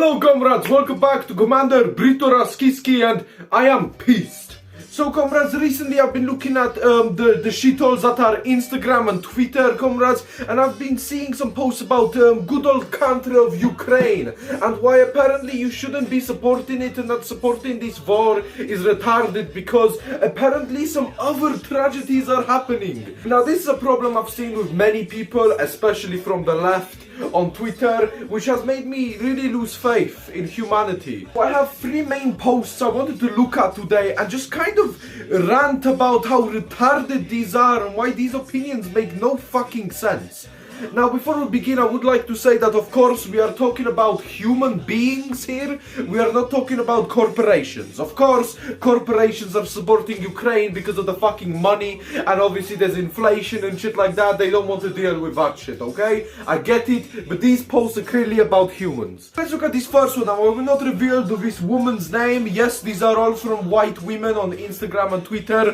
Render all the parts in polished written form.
Hello comrades, welcome back to Commander Brito-Ruskie-Ski, and I am pissed. So comrades, recently I've been looking at the shitholes that are Instagram and Twitter, comrades, and I've been seeing some posts about good old country of Ukraine and why apparently you shouldn't be supporting it and that supporting this war is retarded because apparently some other tragedies are happening. Now this is a problem I've seen with many people, especially from the left on Twitter, which has made me really lose faith in humanity. I have three main posts I wanted to look at today and just kind of rant about how retarded these are and why these opinions make no fucking sense. Now, before we begin, I would like to say that, of course, we are talking about human beings here. We are not talking about corporations. Of course, corporations are supporting Ukraine because of the fucking money, and obviously there's inflation and shit like that. They don't want to deal with that shit, okay? I get it, but these posts are clearly about humans. Let's look at this first one now. I will not reveal this woman's name. Yes, these are all from white women on Instagram and Twitter.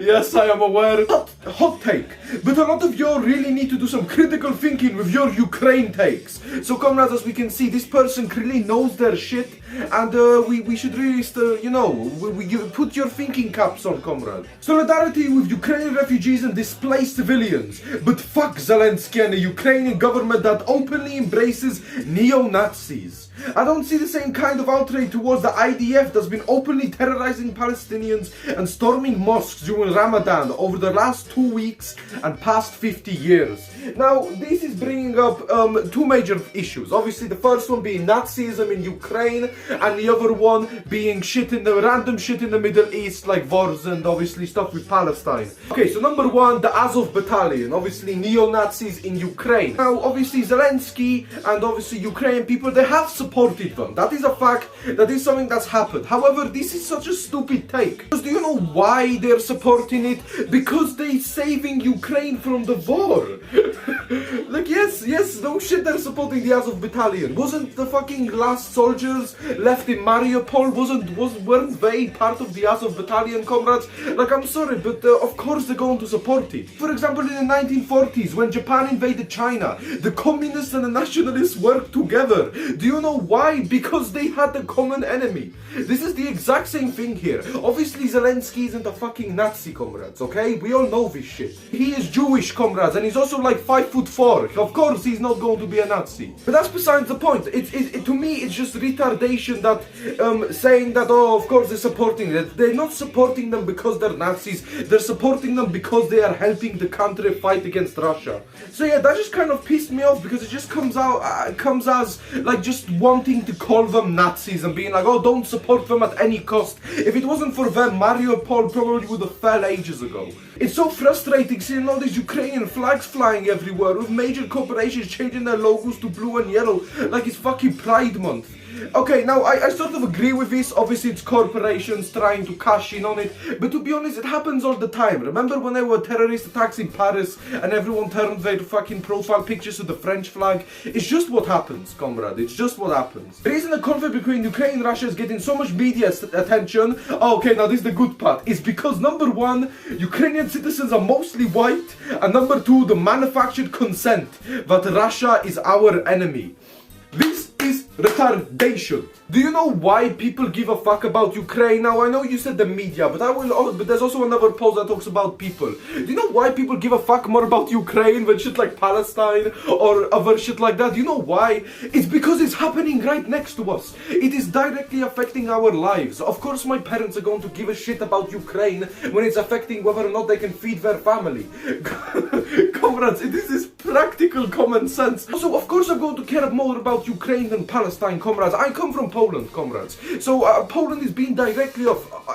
Yes, I am aware. Hot take. But a lot of you really need to do some critical thinking with your Ukraine takes. So comrades, as we can see, this person clearly knows their shit, and we should really, you put your thinking caps on, comrade. Solidarity with Ukrainian refugees and displaced civilians. But fuck Zelensky and the Ukrainian government that openly embraces neo-Nazis. I don't see the same kind of outrage towards the IDF that's been openly terrorizing Palestinians and storming mosques during Ramadan over the last 2 weeks and past 50 years. Now, this is bringing up two major issues. Obviously, the first one being Nazism in Ukraine, and the other one being random shit in the Middle East, like wars and obviously stuff with Palestine. Okay, so number one, the Azov Battalion, obviously neo-Nazis in Ukraine. Now, obviously Zelensky and obviously Ukrainian people, they have supported them. That is a fact. That is something that's happened. However, this is such a stupid take. Because do you know why they're supporting it? Because they're saving Ukraine from the war. Like, yes, no shit, they're supporting the Azov Battalion. Wasn't the fucking last soldiers left in Mariupol, weren't they part of the Azov Battalion, comrades? Like, I'm sorry, but of course they're going to support it. For example, in the 1940s, when Japan invaded China, the communists and the nationalists worked together. Do you know why? Because they had a common enemy. This is the exact same thing here. Obviously, Zelensky isn't a fucking Nazi, comrades, okay? We all know this shit. He is Jewish, comrades, and he's also like 5'4". Of course, he's not going to be a Nazi. But that's besides the point. To me, it's just retardation that saying that, oh, of course they're supporting it. They're not supporting them because they're Nazis. They're supporting them because they are helping the country fight against Russia. So yeah, that just kind of pissed me off because it just comes as like just wanting to call them Nazis and being like, oh, don't support them at any cost. If it wasn't for them, Mariupol probably would have fell ages ago. It's so frustrating seeing all these Ukrainian flags flying everywhere with major corporations changing their logos to blue and yellow like it's fucking Pride Month. Okay, now I sort of agree with this. Obviously it's corporations trying to cash in on it, but to be honest, it happens all the time. Remember when there were terrorist attacks in Paris and everyone turned their fucking profile pictures to the French flag? It's just what happens, comrade. It's just what happens. The reason the conflict between Ukraine and Russia is getting so much media attention, okay, now this is the good part, is because number one, Ukrainian citizens are mostly white, and number two, the manufactured consent that Russia is our enemy. This is retardation. Do you know why people give a fuck about Ukraine? Now, I know you said the media, but there's also another post that talks about people. Do you know why people give a fuck more about Ukraine than shit like Palestine or other shit like that? Do you know why? It's because it's happening right next to us. It is directly affecting our lives. Of course, my parents are going to give a shit about Ukraine when it's affecting whether or not they can feed their family. Comrades, this is practical common sense. Also, of course, I'm going to care more about Ukraine than Palestine, comrades. I come from Poland, comrades. So Poland is being directly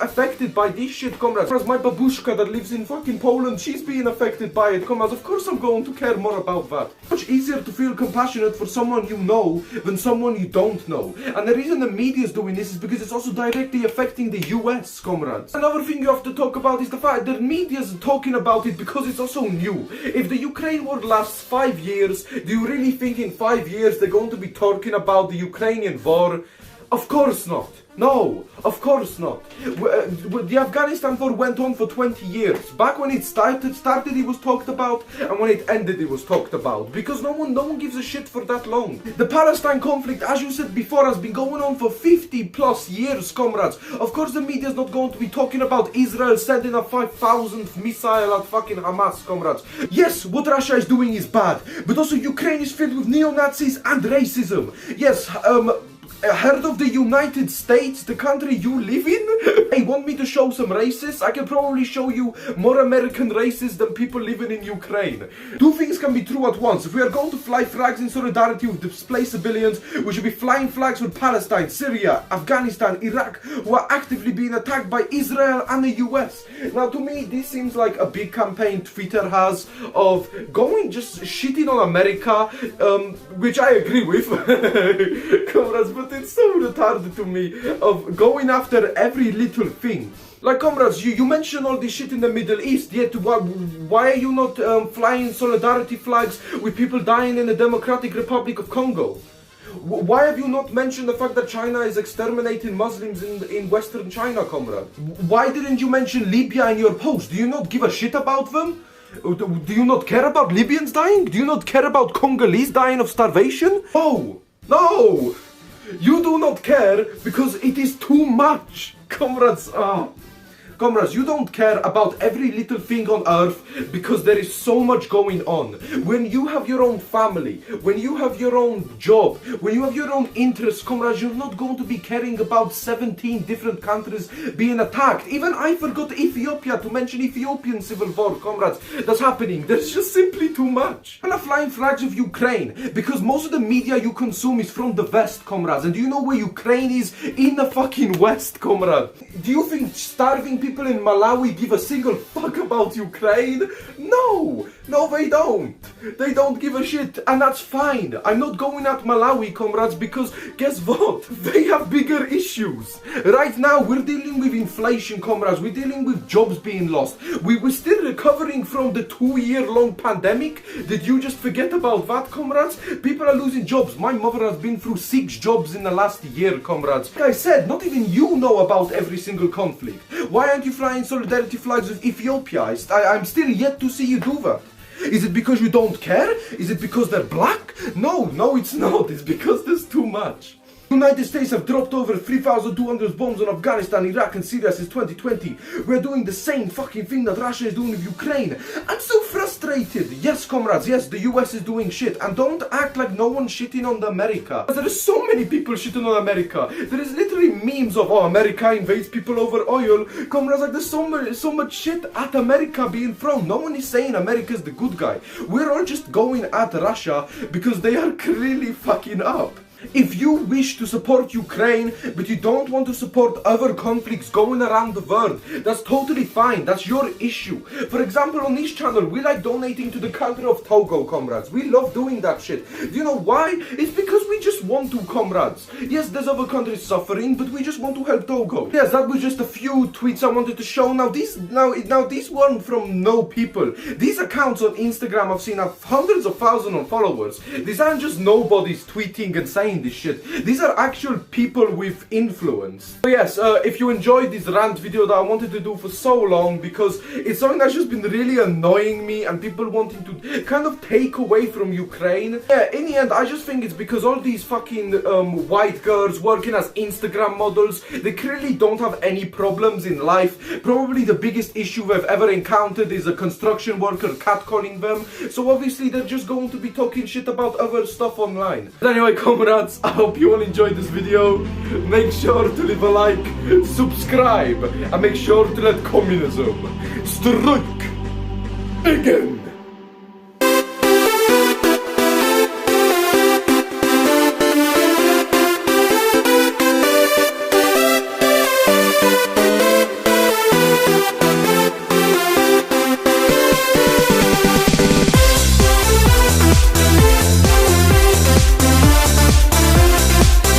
affected by this shit, comrades. Whereas my babushka that lives in fucking Poland, she's being affected by it, comrades. Of course I'm going to care more about that. Much easier to feel compassionate for someone you know than someone you don't know. And the reason the media is doing this is because it's also directly affecting the US, comrades. Another thing you have to talk about is the fact that media is talking about it because it's also new. If the Ukraine war lasts 5 years, do you really think in 5 years they're going to be talking about the Ukrainian war? Of course not. No, of course not. The Afghanistan war went on for 20 years. Back when it started it was talked about, and when it ended it was talked about. Because no one gives a shit for that long. The Palestine conflict, as you said before, has been going on for 50 plus years, comrades. Of course the media is not going to be talking about Israel sending a 5,000th missile at fucking Hamas, comrades. Yes, what Russia is doing is bad, but also Ukraine is filled with neo-Nazis and racism. Yes, heard of the United States, the country you live in? Hey, want me to show some racists? I can probably show you more American racists than people living in Ukraine. Two things can be true at once. If we are going to fly flags in solidarity with displaced civilians, we should be flying flags with Palestine, Syria, Afghanistan, Iraq, who are actively being attacked by Israel and the US. Now, to me, this seems like a big campaign Twitter has of going just shitting on America, which I agree with. Comrades, but it's so retarded to me of going after every little thing. Like, comrades, you mention all this shit in the Middle East, yet why are you not flying solidarity flags with people dying in the Democratic Republic of Congo? Why have you not mentioned the fact that China is exterminating Muslims in Western China, comrade? Why didn't you mention Libya in your post? Do you not give a shit about them? Do you not care about Libyans dying? Do you not care about Congolese dying of starvation? No! No! You do not care because it is too much, comrades. Comrades, you don't care about every little thing on earth because there is so much going on. When you have your own family, when you have your own job, when you have your own interests, comrades, you're not going to be caring about 17 different countries being attacked. Even I forgot Ethiopia to mention Ethiopian civil war, comrades, that's happening. There's just simply too much. And I'm flying flags of Ukraine because most of the media you consume is from the West, comrades. And do you know where Ukraine is? In the fucking West, comrade. Do you think starving people in Malawi give a single fuck about Ukraine? No! No, they don't. They don't give a shit, and that's fine. I'm not going at Malawi, comrades, because guess what? They have bigger issues. Right now, we're dealing with inflation, comrades. We're dealing with jobs being lost. We're still recovering from the 2-year-long pandemic. Did you just forget about that, comrades? People are losing jobs. My mother has been through 6 jobs in the last year, comrades. Like I said, not even you know about every single conflict. Why aren't you flying solidarity flags with Ethiopia? I'm still yet to see you do that. Is it because you don't care? Is it because they're black? No, it's not. It's because there's too much. The United States have dropped over 3,200 bombs on Afghanistan, Iraq and Syria since 2020. We're doing the same fucking thing that Russia is doing with Ukraine. I'm so frustrated. Yes, comrades, yes, the US is doing shit. And don't act like no one's shitting on America. There are so many people shitting on America. There is literally memes of, oh, America invades people over oil. Comrades, like there's so much shit at America being thrown. No one is saying America's the good guy. We're all just going at Russia because they are clearly fucking up. If you wish to support Ukraine, but you don't want to support other conflicts going around the world, that's totally fine. That's your issue. For example, on this channel, we like donating to the country of Togo, comrades. We love doing that shit. Do you know why? It's because we just want to, comrades. Yes, there's other countries suffering, but we just want to help Togo. Yes, that was just a few tweets I wanted to show. Now these weren't from no people. These accounts on Instagram I've seen have hundreds of thousands of followers. These aren't just nobodies tweeting and saying this shit. These are actual people with influence. So yes, if you enjoyed this rant video that I wanted to do for so long because it's something that's just been really annoying me and people wanting to kind of take away from Ukraine. Yeah, in the end, I just think it's because all these fucking white girls working as Instagram models, they clearly don't have any problems in life. Probably the biggest issue they've ever encountered is a construction worker catcalling them. So obviously they're just going to be talking shit about other stuff online. But anyway, comrades, I hope you all enjoyed this video. Make sure to leave a like, subscribe, and make sure to let communism strike again.